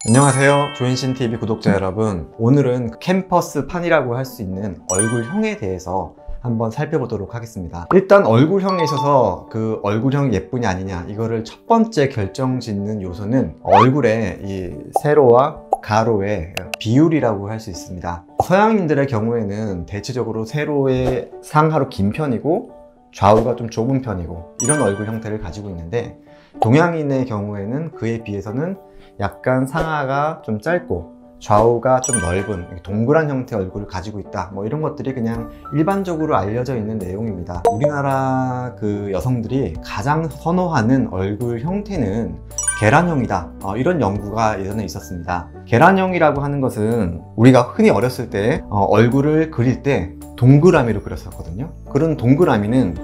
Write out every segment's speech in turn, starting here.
안녕하세요, 조인신TV 구독자 여러분. 오늘은 캠퍼스판이라고 할 수 있는 얼굴형에 대해서 한번 살펴보도록 하겠습니다. 일단 얼굴형에 있어서 그 얼굴형이 예쁘냐 아니냐, 이거를 첫 번째 결정짓는 요소는 얼굴의 이 세로와 가로의 비율이라고 할 수 있습니다. 서양인들의 경우에는 대체적으로 세로의 상하로 긴 편이고 좌우가 좀 좁은 편이고 이런 얼굴 형태를 가지고 있는데, 동양인의 경우에는 그에 비해서는 약간 상하가 좀 짧고 좌우가 좀 넓은 동그란 형태의 얼굴을 가지고 있다, 뭐 이런 것들이 그냥 일반적으로 알려져 있는 내용입니다. 우리나라 그 여성들이 가장 선호하는 얼굴 형태는 계란형이다, 이런 연구가 예전에 있었습니다. 계란형이라고 하는 것은 우리가 흔히 어렸을 때 얼굴을 그릴 때 동그라미로 그렸었거든요. 그런 동그라미는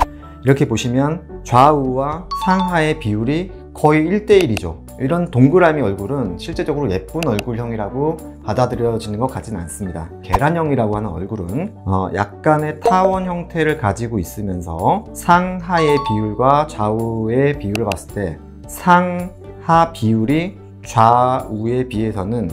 이렇게 보시면 좌우와 상하의 비율이 거의 1대1이죠. 이런 동그라미 얼굴은 실제적으로 예쁜 얼굴형이라고 받아들여지는 것 같지는 않습니다. 계란형이라고 하는 얼굴은 약간의 타원 형태를 가지고 있으면서 상하의 비율과 좌우의 비율을 봤을 때 상하 비율이 좌우에 비해서는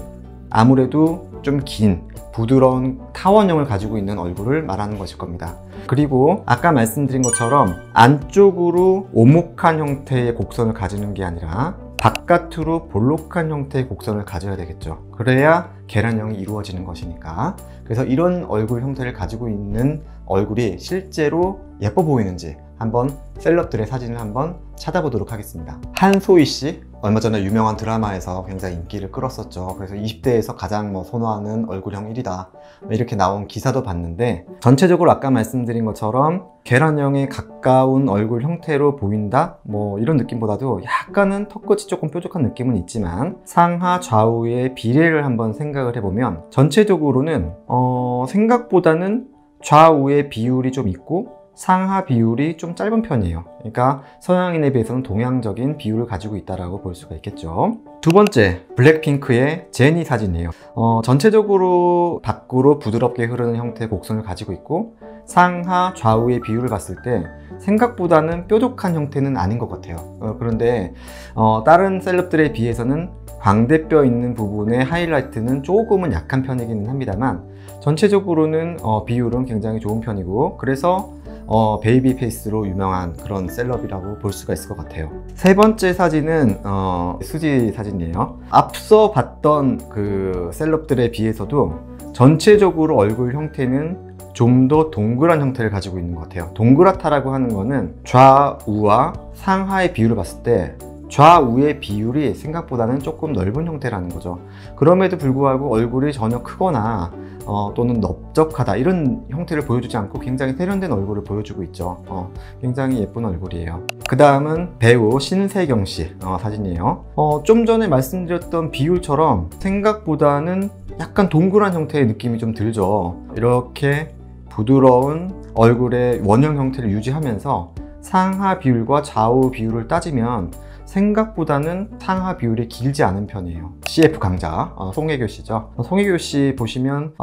아무래도 좀 긴 부드러운 타원형을 가지고 있는 얼굴을 말하는 것일 겁니다. 그리고 아까 말씀드린 것처럼 안쪽으로 오목한 형태의 곡선을 가지는 게 아니라 바깥으로 볼록한 형태의 곡선을 가져야 되겠죠. 그래야 계란형이 이루어지는 것이니까. 그래서 이런 얼굴 형태를 가지고 있는 얼굴이 실제로 예뻐 보이는지 한번 셀럽들의 사진을 한번 찾아보도록 하겠습니다. 한소희 씨, 얼마 전에 유명한 드라마에서 굉장히 인기를 끌었었죠. 그래서 20대에서 가장 선호하는 얼굴형 1위다, 이렇게 나온 기사도 봤는데, 전체적으로 아까 말씀드린 것처럼 계란형에 가까운 얼굴 형태로 보인다, 뭐 이런 느낌보다도 약간은 턱끝이 조금 뾰족한 느낌은 있지만 상하 좌우의 비례를 한번 생각을 해보면 전체적으로는 생각보다는 좌우의 비율이 좀 있고 상하 비율이 좀 짧은 편이에요. 그러니까 서양인에 비해서는 동양적인 비율을 가지고 있다고 볼 수가 있겠죠. 두 번째, 블랙핑크의 제니 사진이에요. 전체적으로 밖으로 부드럽게 흐르는 형태의 곡선을 가지고 있고 상하 좌우의 비율을 봤을 때 생각보다는 뾰족한 형태는 아닌 것 같아요. 그런데 다른 셀럽들에 비해서는 광대뼈 있는 부분의 하이라이트는 조금은 약한 편이기는 합니다만 전체적으로는 비율은 굉장히 좋은 편이고, 그래서 베이비 페이스로 유명한 그런 셀럽이라고 볼 수가 있을 것 같아요. 세 번째 사진은 수지 사진이에요. 앞서 봤던 그 셀럽들에 비해서도 전체적으로 얼굴 형태는 좀 더 동그란 형태를 가지고 있는 것 같아요. 동그랗다라고 하는 거는 좌우와 상하의 비율을 봤을 때 좌우의 비율이 생각보다는 조금 넓은 형태라는 거죠. 그럼에도 불구하고 얼굴이 전혀 크거나 또는 넓적하다 이런 형태를 보여주지 않고 굉장히 세련된 얼굴을 보여주고 있죠. 굉장히 예쁜 얼굴이에요. 그 다음은 배우 신세경 씨 사진이에요. 좀 전에 말씀드렸던 비율처럼 생각보다는 약간 동그란 형태의 느낌이 좀 들죠. 이렇게 부드러운 얼굴의 원형 형태를 유지하면서 상하 비율과 좌우 비율을 따지면 생각보다는 상하 비율이 길지 않은 편이에요. CF 강자 송혜교 씨죠. 송혜교 씨 보시면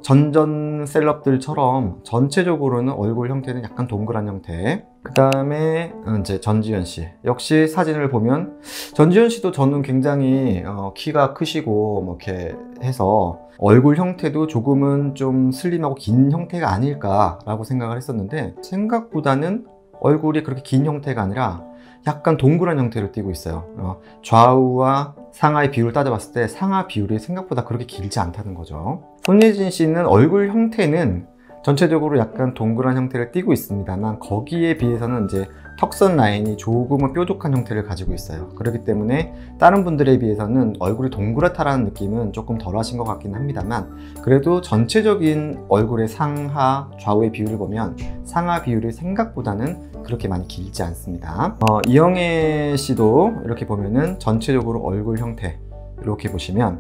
전전 셀럽들처럼 전체적으로는 얼굴 형태는 약간 동그란 형태. 그 다음에 이제 전지현 씨, 역시 사진을 보면 전지현 씨도 저는 굉장히 키가 크시고 뭐 이렇게 해서 얼굴 형태도 조금은 좀 슬림하고 긴 형태가 아닐까 라고 생각을 했었는데, 생각보다는 얼굴이 그렇게 긴 형태가 아니라 약간 동그란 형태로 띄고 있어요. 좌우와 상하의 비율을 따져봤을 때 상하 비율이 생각보다 그렇게 길지 않다는 거죠. 손예진 씨는 얼굴 형태는 전체적으로 약간 동그란 형태를 띄고 있습니다만 거기에 비해서는 이제 턱선 라인이 조금은 뾰족한 형태를 가지고 있어요. 그렇기 때문에 다른 분들에 비해서는 얼굴이 동그랗다라는 느낌은 조금 덜 하신 것 같긴 합니다만, 그래도 전체적인 얼굴의 상하 좌우의 비율을 보면 상하 비율이 생각보다는 그렇게 많이 길지 않습니다. 이영애 씨도 이렇게 보면은 전체적으로 얼굴 형태 이렇게 보시면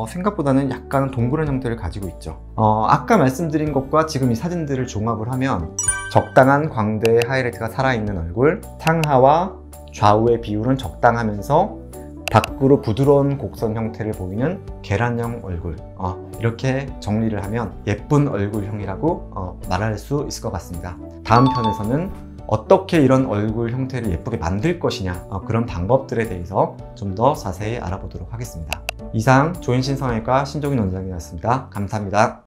생각보다는 약간 동그란 형태를 가지고 있죠. 아까 말씀드린 것과 지금 이 사진들을 종합을 하면 적당한 광대의 하이라이트가 살아있는 얼굴, 상하와 좌우의 비율은 적당하면서 밖으로 부드러운 곡선 형태를 보이는 계란형 얼굴, 이렇게 정리를 하면 예쁜 얼굴형이라고 말할 수 있을 것 같습니다. 다음 편에서는 어떻게 이런 얼굴 형태를 예쁘게 만들 것이냐, 그런 방법들에 대해서 좀 더 자세히 알아보도록 하겠습니다. 이상 조인신 성형외과 신종인 원장이었습니다. 감사합니다.